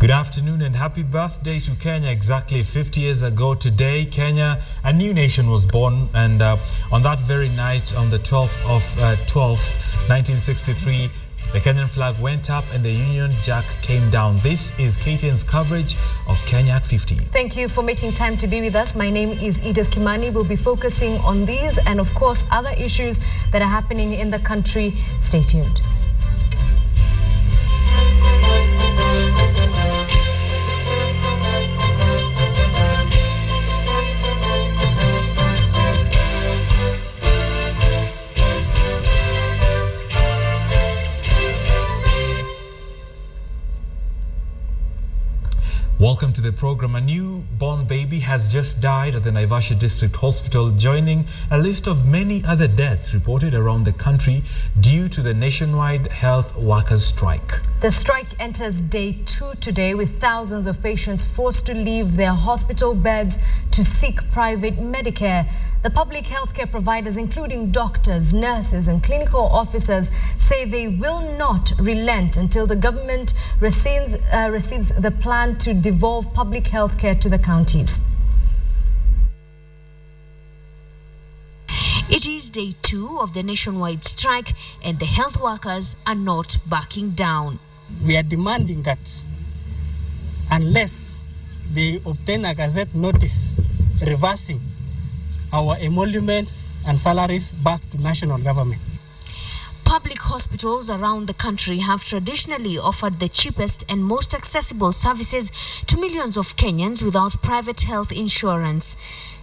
Good afternoon and happy birthday to Kenya. Exactly 50 years ago today, Kenya, a new nation, was born. And on that very night, on the 12th of 1963, the Kenyan flag went up and the Union Jack came down. This is KTN's coverage of Kenya at 50. Thank you for making time to be with us. My name is Edith Kimani. We'll be focusing on these and, of course, other issues that are happening in the country. Stay tuned. Welcome to the program. A newborn baby has just died at the Naivasha District Hospital, joining a list of many other deaths reported around the country due to the nationwide health workers' strike. The strike enters day 2 today, with thousands of patients forced to leave their hospital beds to seek private Medicare. The public healthcare providers, including doctors, nurses and clinical officers, say they will not relent until the government rescinds the plan to devolve public healthcare to the counties. It is day 2 of the nationwide strike, and the health workers are not backing down. We are demanding that unless they obtain a gazette notice reversing our emoluments and salaries back to national government. Public hospitals around the country have traditionally offered the cheapest and most accessible services to millions of Kenyans without private health insurance.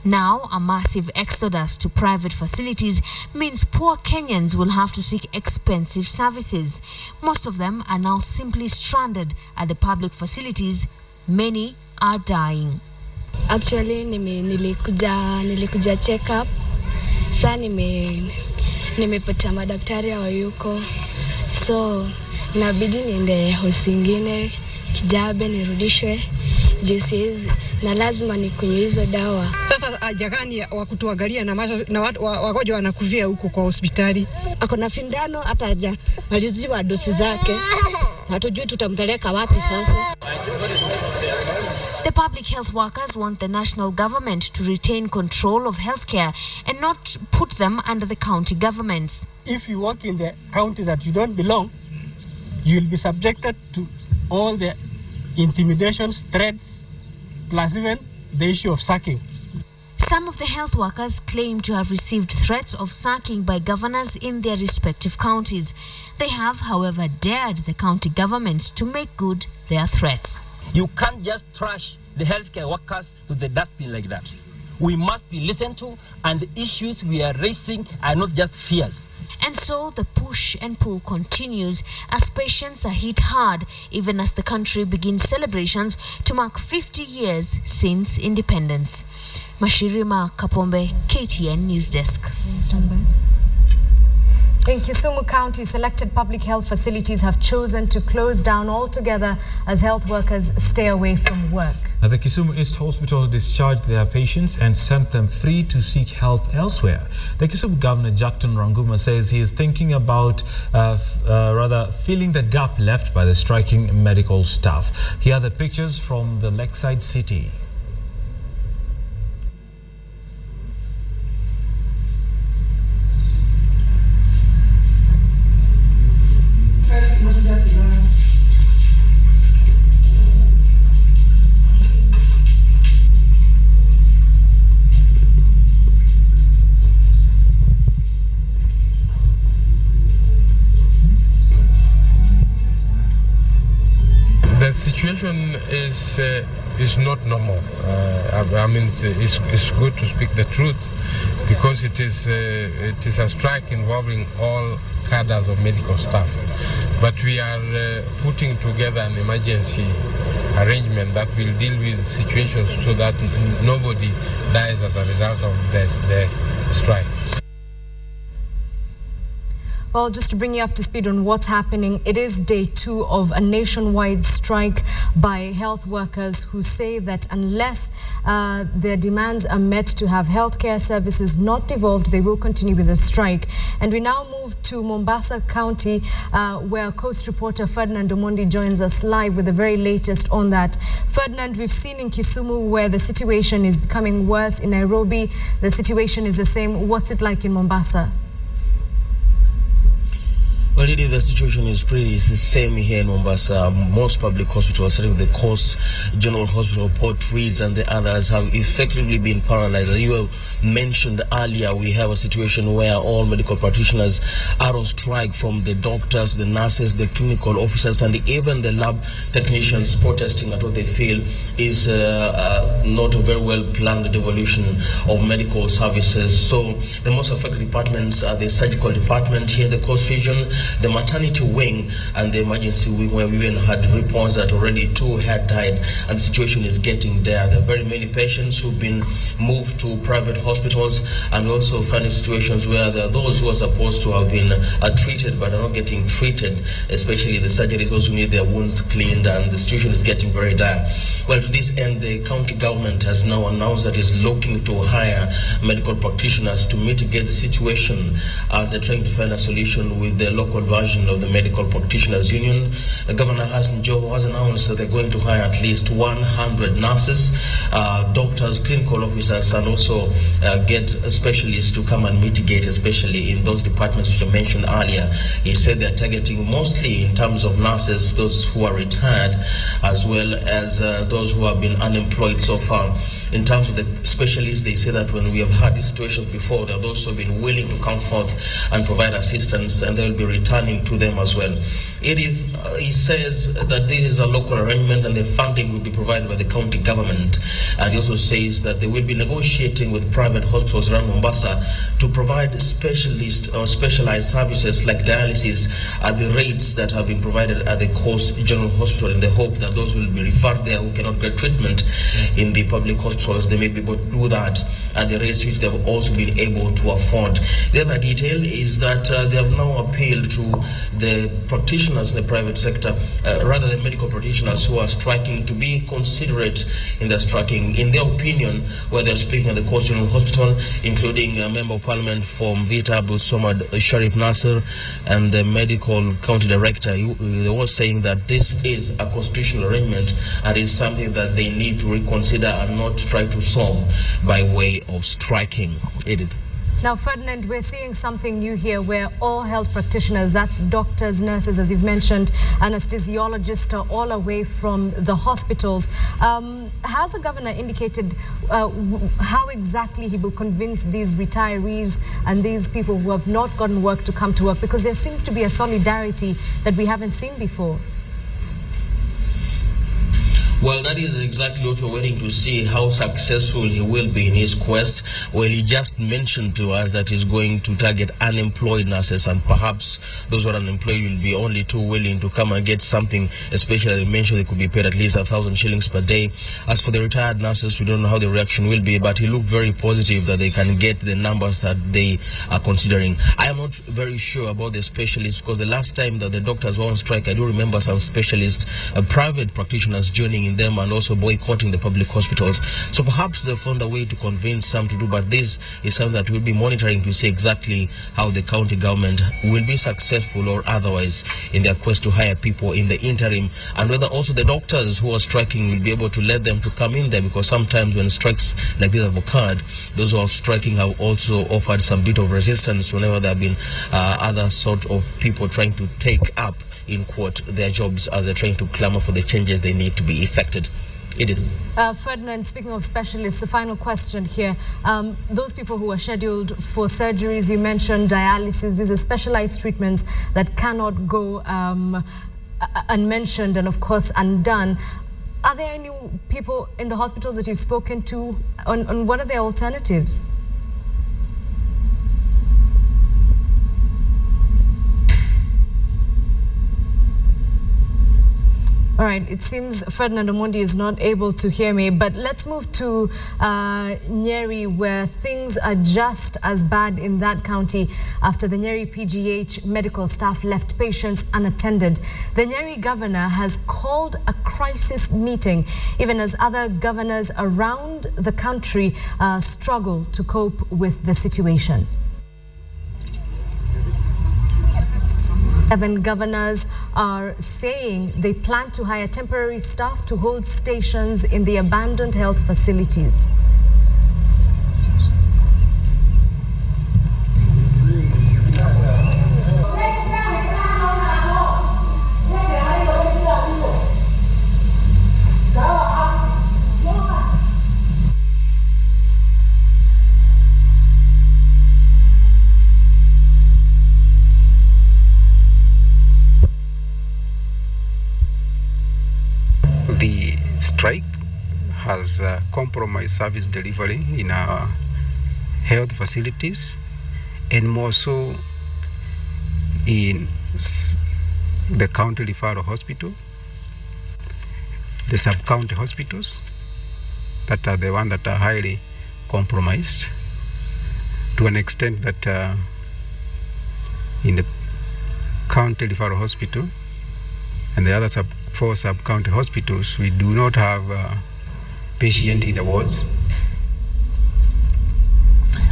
Now, a massive exodus to private facilities means poor Kenyans will have to seek expensive services. Most of them are now simply stranded at the public facilities. Many are dying. Actually, nilikuja check up. Sasa nimepata madaktari hawayuko. So, inabidi niende hospitali nyingine Kijabe nirudishwe. Juices na lazima nikunywe hizo dawa. Sasa haja gani wa kutuangalia na wagonjwa wanakuvia huko kwa hospitali? Ako na sindano hata haja maliziwa dosi zake. Hatujui tutampeleka wapi sasa. The public health workers want the national government to retain control of healthcare and not put them under the county governments. If you work in the county that you don't belong, you will be subjected to all the intimidations, threats, plus even the issue of sacking. Some of the health workers claim to have received threats of sacking by governors in their respective counties. They have, however, dared the county governments to make good their threats. You can't just trash the healthcare workers to the dustbin like that. We must be listened to, and the issues we are raising are not just fears. And so the push and pull continues as patients are hit hard, even as the country begins celebrations to mark 50 years since independence. Mashirima Kapombe, KTN Newsdesk. Stand by. In Kisumu County, selected public health facilities have chosen to close down altogether as health workers stay away from work. Now, the Kisumu East Hospital discharged their patients and sent them free to seek help elsewhere. The Kisumu Governor, Jackton Ranguma, says he is thinking about filling the gap left by the striking medical staff. Here are the pictures from the lakeside city. The situation is not normal. I mean, it's good to speak the truth because it is a strike involving all cadres of medical staff. But we are putting together an emergency arrangement that will deal with situations so that nobody dies as a result of the strike. Well, just to bring you up to speed on what's happening, it is day 2 of a nationwide strike by health workers who say that unless their demands are met to have healthcare services not devolved, they will continue with the strike. And we now move to Mombasa County, where Coast reporter Ferdinand Omondi joins us live with the very latest on that. Ferdinand, we've seen in Kisumu where the situation is becoming worse. In Nairobi, the situation is the same. What's it like in Mombasa? Well, indeed, the situation is the same here in Mombasa. Most public hospitals, starting with the Coast General Hospital, Port Reitz, and the others, have effectively been paralyzed. As you mentioned earlier, we have a situation where all medical practitioners are on strike, from the doctors, the nurses, the clinical officers, and even the lab technicians, protesting at what they feel is not a very well planned devolution of medical services. So the most affected departments are the surgical department here in the Coast region, the maternity wing, and the emergency wing, where we even had reports that already 2 had died, and the situation is getting there. There are very many patients who've been moved to private hospitals, and we also find situations where there are those who are supposed to have been treated but are not getting treated, especially the surgeries, those who need their wounds cleaned, and the situation is getting very dire. Well, to this end, the county government has now announced that it's looking to hire medical practitioners to mitigate the situation, as they're trying to find a solution with the local version of the Medical Practitioners Union. Governor Hassan Joho has announced that they're going to hire at least 100 nurses, doctors, clinical officers, and also get specialists to come and mitigate, especially in those departments which I mentioned earlier. He said they're targeting mostly, in terms of nurses, those who are retired, as well as those who have been unemployed so far. In terms of the specialists, they say that when we have had these situations before, there are those who have been willing to come forth and provide assistance, and they will be returning to them as well. Edith, he says that this is a local arrangement and the funding will be provided by the county government. And he also says that they will be negotiating with private hospitals around Mombasa to provide specialist or specialized services like dialysis at the rates that have been provided at the Coast General Hospital, in the hope that those will be referred there who cannot get treatment in the public hospitals. They may be able to do that at the rates which they've also been able to afford. The other detail is that they have now appealed to the practitioners in the private sector, rather than medical practitioners who are striking, to be considerate in their striking. In their opinion, where they're speaking at the Coast General Hospital, including a Member of Parliament from Vita, Abdul Somad Sharif Nasser, and the Medical County Director, they were saying that this is a constitutional arrangement and is something that they need to reconsider and not try to solve by way of striking. Edith. Now, Ferdinand, we're seeing something new here where all health practitioners, that's doctors, nurses, as you've mentioned, anesthesiologists, are all away from the hospitals. Has the governor indicated how exactly he will convince these retirees and these people who have not gotten work to come to work? Because there seems to be a solidarity that we haven't seen before. Well, that is exactly what we're waiting to see, how successful he will be in his quest. Well, he just mentioned to us that he's going to target unemployed nurses, and perhaps those who are unemployed will be only too willing to come and get something, especially they mentioned they could be paid at least 1,000 shillings per day. As for the retired nurses, we don't know how the reaction will be, but he looked very positive that they can get the numbers that they are considering. I am not very sure about the specialists, because the last time that the doctors were on strike, I do remember some specialists, private practitioners, joining in them and also boycotting the public hospitals. So perhaps they found a way to convince some to do, but this is something that we'll be monitoring to see exactly how the county government will be successful or otherwise in their quest to hire people in the interim, and whether also the doctors who are striking will be able to let them to come in there, because sometimes when strikes like this have occurred, those who are striking have also offered some bit of resistance whenever there have been other sort of people trying to take up, in quote, their jobs as they're trying to clamor for the changes they need to be effected. Edith. Ferdinand, speaking of specialists, a final question here. Those people who are scheduled for surgeries, you mentioned dialysis, these are specialized treatments that cannot go unmentioned and, of course, undone. Are there any people in the hospitals that you've spoken to on what are their alternatives? All right, it seems Ferdinand Omondi is not able to hear me, but let's move to Nyeri, where things are just as bad in that county after the Nyeri PGH medical staff left patients unattended. The Nyeri governor has called a crisis meeting, even as other governors around the country struggle to cope with the situation. 7 governors are saying they plan to hire temporary staff to hold stations in the abandoned health facilities. The strike has compromised service delivery in our health facilities, and more so in the county referral hospital, the sub-county hospitals that are the ones that are highly compromised to an extent that in the county referral hospital and the other 4 sub-county hospitals, we do not have patients in the wards.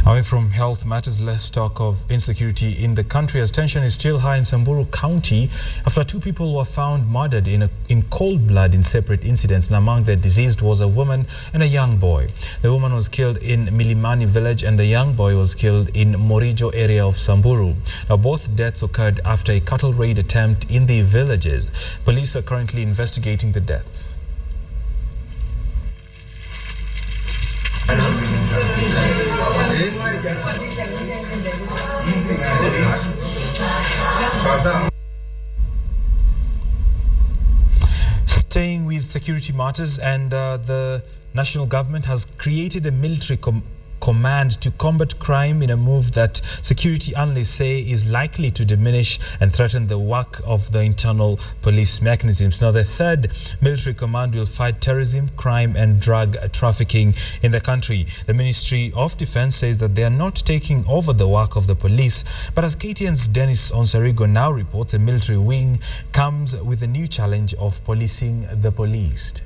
Away from health matters, let's talk of insecurity in the country, as tension is still high in Samburu County after 2 people were found murdered in cold blood in separate incidents, and among the deceased was a woman and a young boy. The woman was killed in Milimani village and the young boy was killed in Morijo area of Samburu. Now, both deaths occurred after a cattle raid attempt in the villages. Police are currently investigating the deaths. Staying with security matters, and the national government has created a military command to combat crime in a move that security analysts say is likely to diminish and threaten the work of the internal police mechanisms. Now, the 3rd military command will fight terrorism, crime and drug trafficking in the country. The Ministry of Defense says that they are not taking over the work of the police, but as KTN's Dennis Onsarigo now reports, a military wing comes with a new challenge of policing the policed.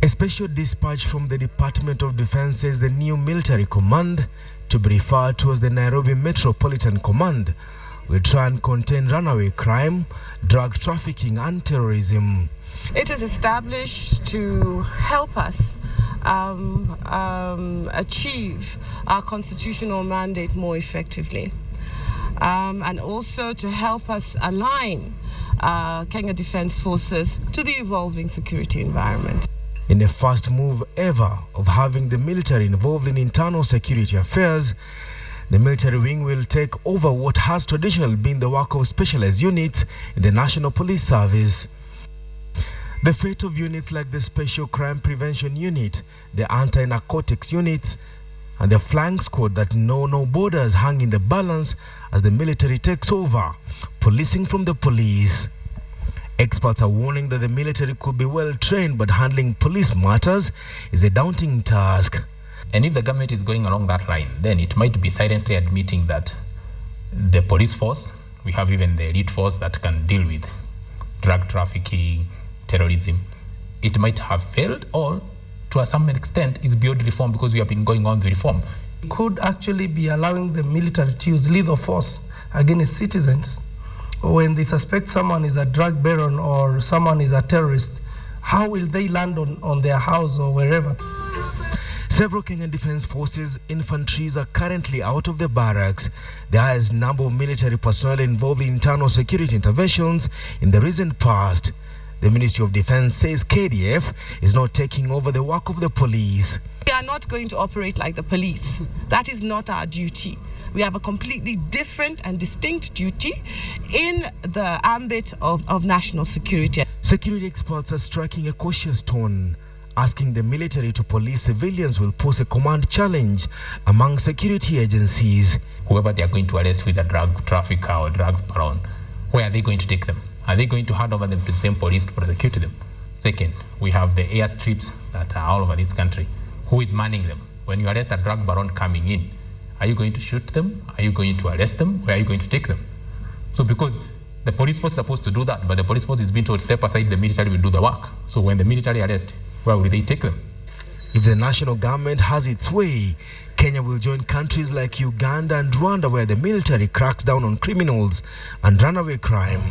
A special dispatch from the Department of Defense says the new military command, to be referred to as the Nairobi Metropolitan Command, will try and contain runaway crime, drug trafficking and terrorism. It is established to help us achieve our constitutional mandate more effectively, and also to help us align Kenya Defence Forces to the evolving security environment. In the first move ever of having the military involved in internal security affairs, the military wing will take over what has traditionally been the work of specialized units in the National Police Service. The fate of units like the Special Crime Prevention Unit, the Anti-Narcotics Units, and the Flying Squad that know no borders hang in the balance as the military takes over, policing from the police. Experts are warning that the military could be well trained, but handling police matters is a daunting task. And if the government is going along that line, then it might be silently admitting that the police force, we have even the elite force that can deal with drug trafficking, terrorism, it might have failed, or to some extent is beyond reform because we have been going on the reform. Could actually be allowing the military to use lethal force against citizens. When they suspect someone is a drug baron or someone is a terrorist, how will they land on their house or wherever? Several Kenyan Defence Forces infantries are currently out of the barracks. The highest number of military personnel involved in internal security interventions in the recent past. The Ministry of Defence says KDF is not taking over the work of the police. We are not going to operate like the police. That is not our duty. We have a completely different and distinct duty in the ambit of national security. Security experts are striking a cautious tone, asking the military to police civilians will pose a command challenge among security agencies. Whoever they are going to arrest with a drug trafficker or drug baron, where are they going to take them? Are they going to hand over them to the same police to prosecute them? Second, we have the airstrips that are all over this country. Who is manning them? When you arrest a drug baron coming in, are you going to shoot them? Are you going to arrest them? Where are you going to take them? So because the police force is supposed to do that, but the police force is being told, step aside, the military will do the work. So when the military arrest, where will they take them? If the national government has its way, Kenya will join countries like Uganda and Rwanda, where the military cracks down on criminals and runaway crime.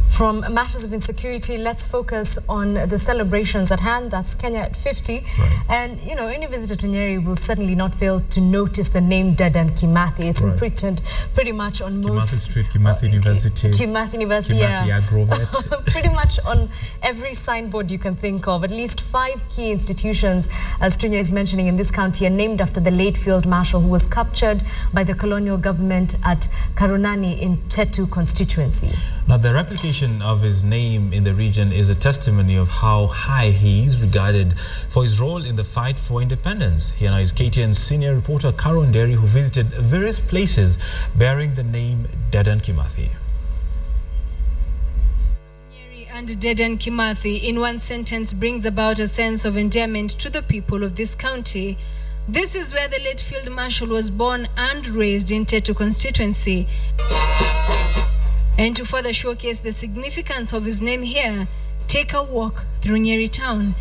From matters of insecurity, let's focus on the celebrations at hand. That's Kenya at 50. Right. And, you know, any visitor to Nyeri will certainly not fail to notice the name Dedan Kimathi. It's imprinted pretty much on most... Kimathi Street, Kimathi University. Kimathi University, Kimathi Agrovet. Pretty much on every signboard you can think of. At least 5 key institutions, as Tunya is mentioning in this county, are named after the late Field Marshal who was captured by the colonial government at Karunani in Tetu constituency. Now, the replication of his name in the region is a testimony of how high he is regarded for his role in the fight for independence. Here now is KTN's senior reporter Karo Nderi, who visited various places bearing the name Dedan Kimathi. Nyeri and Dedan Kimathi in one sentence brings about a sense of endearment to the people of this county. This is where the late Field Marshal was born and raised in Tetu constituency. And to further showcase the significance of his name here, take a walk through Nyeri town.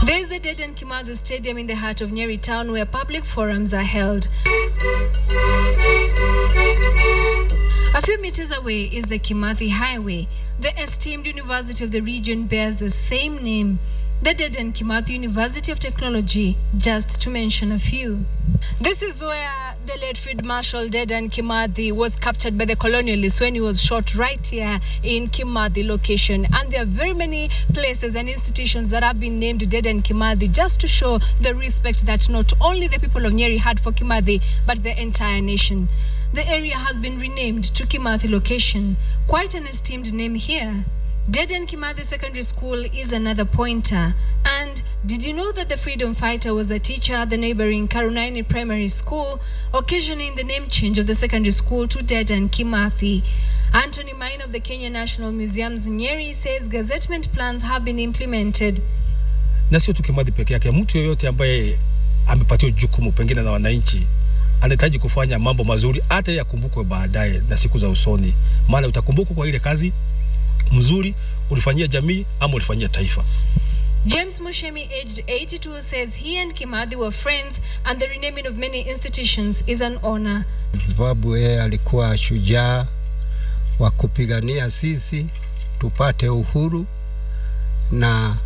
There's the Dedan Kimathi Stadium in the heart of Nyeri town, where public forums are held. A few meters away is the Kimathi Highway. The esteemed university of the region bears the same name, the Dedan Kimathi University of Technology, just to mention a few. This is where the late Field Marshal Dedan Kimathi was captured by the colonialists when he was shot right here in Kimathi location. And there are very many places and institutions that have been named Dedan Kimathi just to show the respect that not only the people of Nyeri had for Kimathi, but the entire nation. The area has been renamed to Kimathi location. Quite an esteemed name here. Dedan Kimathi Secondary School is another pointer. And did you know that the freedom fighter was a teacher at the neighboring Karunani Primary School, occasioning the name change of the secondary school to Dedan Kimathi? Anthony Mine of the Kenya National Museums Nyeri says gazettement plans have been implemented. Na sio tu Kimathi peke yake, mtu yoyote ambaye amepatiwa jukumu pengine na wananchi anahitaji kufanya mambo mazuri, hata yakumbukwe baadaye na siku za usoni, maana utakumbukwa kwa ile kazi mzuri ulifanyia jamii ama ulifanyia taifa. James Mushemi, aged 82, says he and Kimathi were friends and the renaming of many institutions is an honor. Sababu yeye alikuwa shujaa wa kupigania sisi tupate uhuru na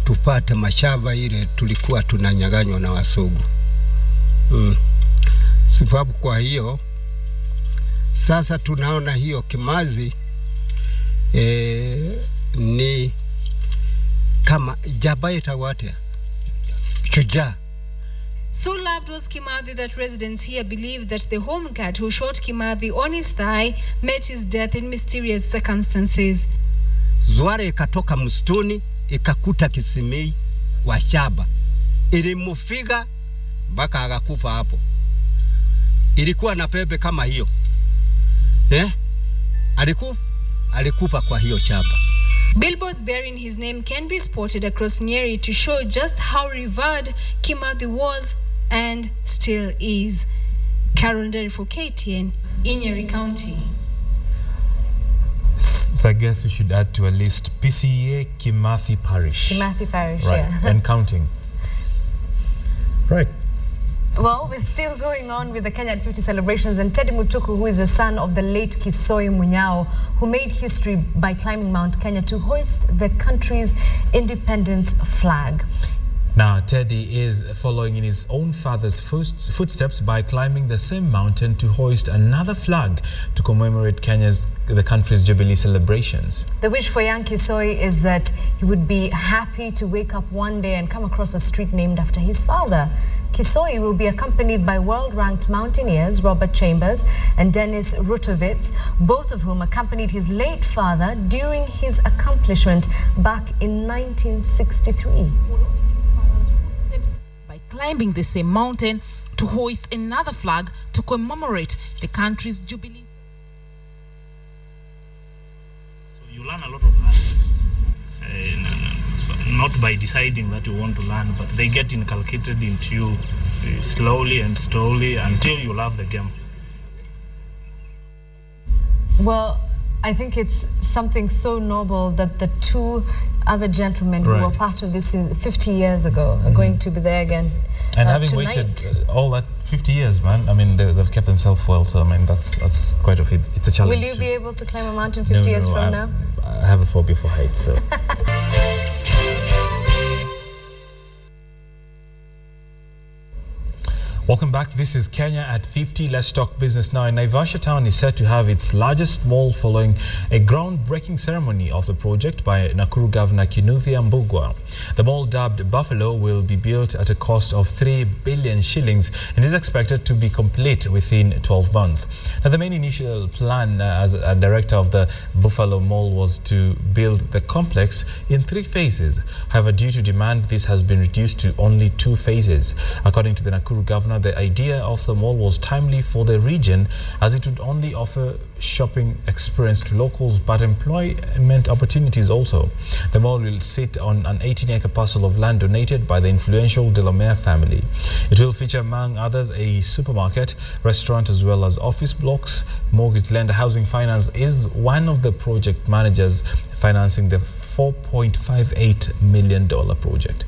tupate mashamba ile tulikuwa tunanyaganywa na wasugu. Sababu kwa hiyo sasa tunaona hiyo Kimathi ni kama jabaita wate shujaa. So loved was Kimathi that residents here believe that the home guard who shot Kimathi on his thigh met his death in mysterious circumstances. Zware ikatoka msituni ikakuta kisimei wa shaba, ilimufiga mpaka akakufa hapo. Ilikuwa na pepe kama hiyo, alikufa kwa hiyo shaba. Billboards bearing his name can be spotted across Nyeri to show just how revered Kimathi was and still is. Carol Nderi for KTN in Nyeri County. So I guess we should add to a list PCA Kimathi Parish. Kimathi Parish, right, yeah. And counting. Right. Well, we're still going on with the Kenya at 50 celebrations, and Teddy Mutuku, who is the son of the late Kisoi Munyao, who made history by climbing Mount Kenya to hoist the country's independence flag. Now, Teddy is following in his own father's footsteps by climbing the same mountain to hoist another flag to commemorate the country's Jubilee celebrations. The wish for young Kisoi is that he would be happy to wake up one day and come across a street named after his father. Kisoi will be accompanied by world-ranked mountaineers Robert Chambers and Dennis Rutovitz, both of whom accompanied his late father during his accomplishment back in 1963. Climbing the same mountain to to hoist another flag to commemorate the country's jubilee. So you learn a lot of languages, not by deciding that you want to learn, but they get inculcated into you slowly and slowly until you love the game. Well, I think it's something so noble that the two other gentlemen who were part of this 50 years ago are going to be there again. And having tonight. waited all that 50 years, man, I mean, they've kept themselves well, so I mean, that's quite a feat. It's a challenge. Will you be able to climb a mountain 50 years from now? I have a phobia for heights, so. Welcome back. This is Kenya at 50. Let's talk business now. Naivasha town is set to have its largest mall following a groundbreaking ceremony of the project by Nakuru Governor Kinuthia Mbugua. The mall, dubbed Buffalo, will be built at a cost of 3 billion shillings and is expected to be complete within 12 months. Now, the main initial plan as a director of the Buffalo Mall was to build the complex in 3 phases. However, due to demand, this has been reduced to only 2 phases. According to the Nakuru Governor, the idea of the mall was timely for the region as it would only offer shopping experience to locals but employment opportunities also. The mall will sit on an 18-acre parcel of land donated by the influential Delamere family. It will feature, among others, a supermarket, restaurant, as well as office blocks. Mortgage lender Housing Finance is one of the project managers financing the $4.58 million project.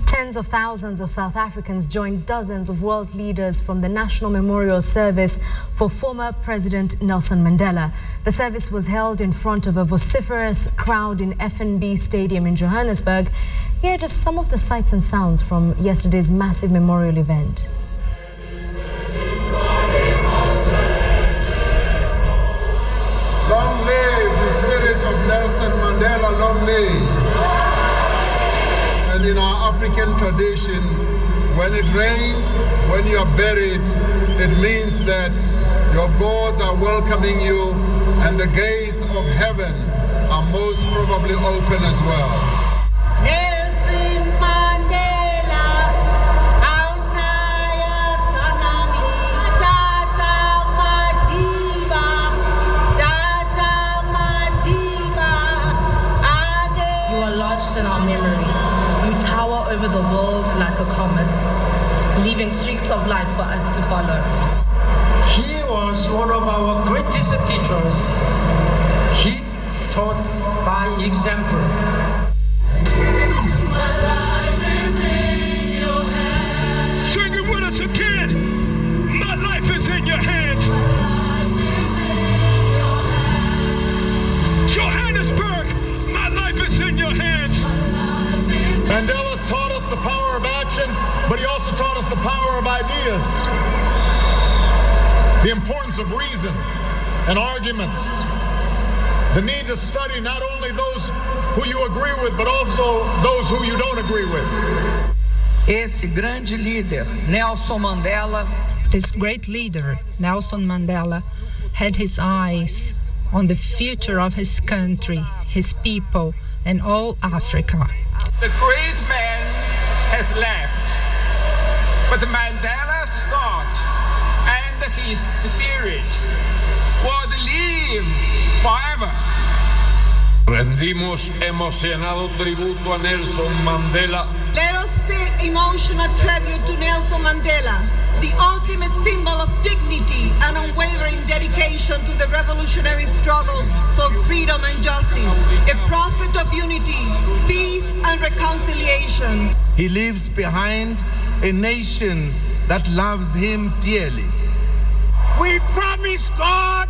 Tens of thousands of South Africans joined dozens of world leaders from the National Memorial Service for former President Nelson Mandela. The service was held in front of a vociferous crowd in FNB Stadium in Johannesburg. Here are just some of the sights and sounds from yesterday's massive memorial event. Long live the spirit of Nelson Mandela, long live. And in our African tradition, when it rains, when you are buried, it means that your gods are welcoming you and the gates of heaven are most probably open as well. Nelson Mandela, Aunaya Sanangli, Tata Madiba, Tata Madiba, Age. You are lodged in our memories. You tower over the world like a comet, leaving streaks of light for us to follow. He was one of our greatest teachers. He taught by example. Sing it with us again. My life is in your hands. Johannesburg, my life is in your hands. Mandela taught us the power of action, but he also taught us the power of ideas. The importance of reason and arguments. The need to study not only those who you agree with, but also those who you don't agree with. Esse grande líder, Nelson Mandela. This great leader, Nelson Mandela, had his eyes on the future of his country, his people, and all Africa. The great man has left, but Mandela's thought and his spirit would live forever. Rendimos emocionado tributo a Nelson Mandela. Let us pay emotional tribute to Nelson Mandela, the ultimate symbol of dignity and unwavering dedication to the revolutionary struggle for freedom and justice, a prophet of unity, peace and reconciliation. He leaves behind a nation that loves him dearly. We promise God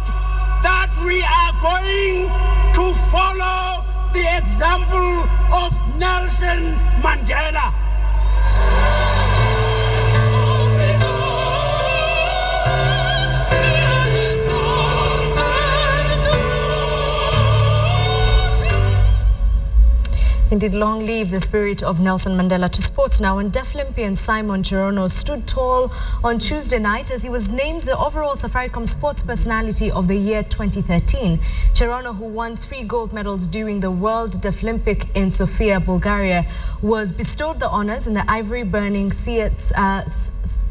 that we are going to follow the example of Nelson Mandela. Indeed, long live the spirit of Nelson Mandela. To sports now, and Deaflympian Simon Cherono stood tall on Tuesday night as he was named the overall Safaricom Sports Personality of the Year 2013. Cherono, who won 3 gold medals during the World Deaflympic in Sofia, Bulgaria, was bestowed the honors in the ivory-burning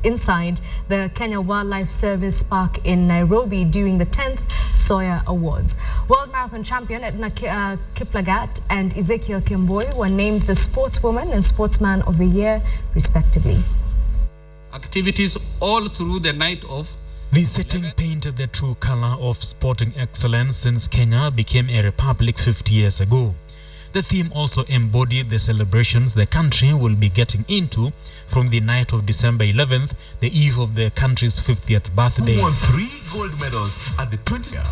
inside the Kenya Wildlife Service Park in Nairobi during the 10th Sawyer Awards. World Marathon champion Edith Kimani and Ezekiel Kimani were named the Sportswoman and Sportsman of the Year, respectively. Activities all through the night of the setting painted the true color of sporting excellence since Kenya became a republic 50 years ago. The theme also embodied the celebrations the country will be getting into from the night of December 11th, the eve of the country's 50th birthday. Who won 3 gold medals at the 20th.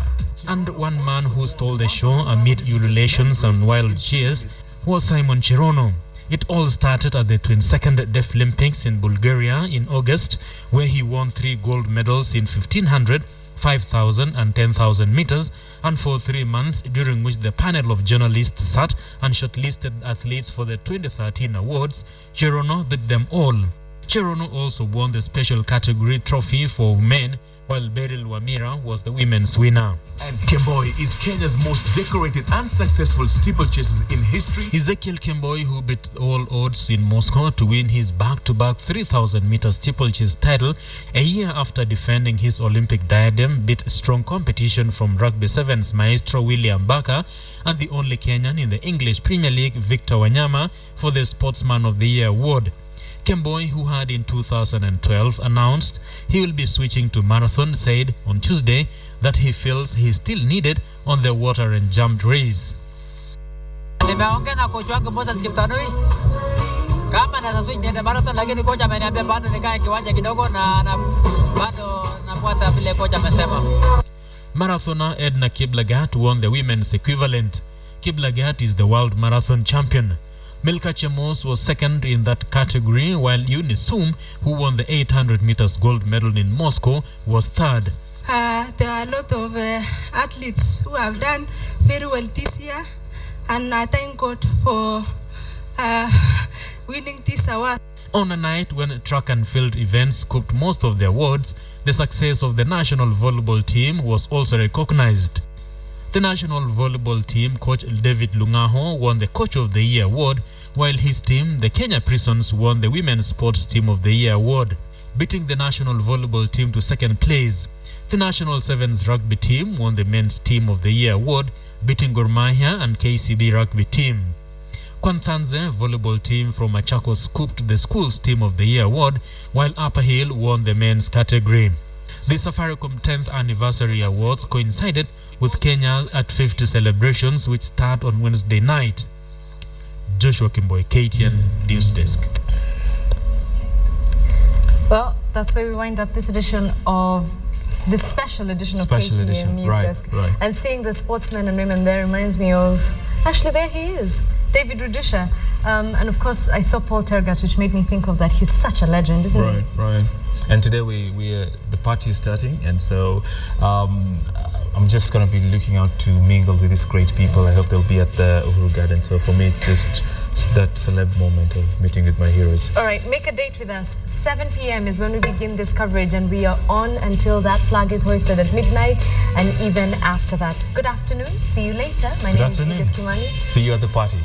And one man who stole the show amid ululations and wild cheers was Simon Cherono. It all started at the 22nd Deaflympics in Bulgaria in August, where he won 3 gold medals in 1500, 5,000 and 10,000 meters, and for 3 months, during which the panel of journalists sat and shortlisted athletes for the 2013 awards, Cherono beat them all. Cherono also won the special category trophy for men, while Beryl Wamira was the women's winner. And Kimani is Kenya's most decorated and successful steeplechasers in history. Ezekiel Kimani, who beat all odds in Moscow to win his back-to-back 3,000-meter steeplechase title a year after defending his Olympic diadem, beat strong competition from Rugby Sevens maestro William Baka and the only Kenyan in the English Premier League, Victor Wanyama, for the Sportsman of the Year award. Kimani, who had in 2012 announced he will be switching to marathon, said on Tuesday that he feels he is still needed on the water and jump race. Nimeongea na coach wangu Moses Kiptanui kama naweza switch niende marathon, lakini coach ameniambia bado nikae kiwanja kidogo na bado nafuata vile coach amesema. Marathoner Edna Kiblagat won the women's equivalent. Kiblagat is the world marathon champion. Milka Chemos was second in that category, while Eunice Sum, who won the 800 meters gold medal in Moscow, was third. There are a lot of athletes who have done very well this year, and I thank God for winning this award. On a night when track and field events scooped most of the awards, the success of the national volleyball team was also recognized. The national volleyball team coach David Lungaho won the Coach of the Year award, while his team, the Kenya Prisons, won the Women's Sports Team of the Year award, beating the national volleyball team to second place. The national Sevens rugby team won the Men's Team of the Year award, beating Gor Mahia and KCB rugby team. Kwanthanze volleyball team from Machakos scooped the school's Team of the Year award, while Upper Hill won the men's category. The Safaricom 10th anniversary awards coincided with Kenya at 50 celebrations, which start on Wednesday night. Joshua Kimboy, KTN Newsdesk. Well, that's where we wind up this edition of this special edition of KTN Newsdesk. Right. And seeing the sportsmen and women there reminds me of, actually there he is, David Rudisha. And of course I saw Paul Tergat, which made me think of that. He's such a legend, isn't he? Right. And today the party is starting, and so I'm just going to be looking out to mingle with these great people. I hope they'll be at the Uhuru Garden. So for me, it's just that celeb moment of meeting with my heroes. All right, make a date with us. 7 p.m. is when we begin this coverage, and we are on until that flag is hoisted at midnight and even after that. Good afternoon. See you later. My name is Edith Kimani. See you at the party.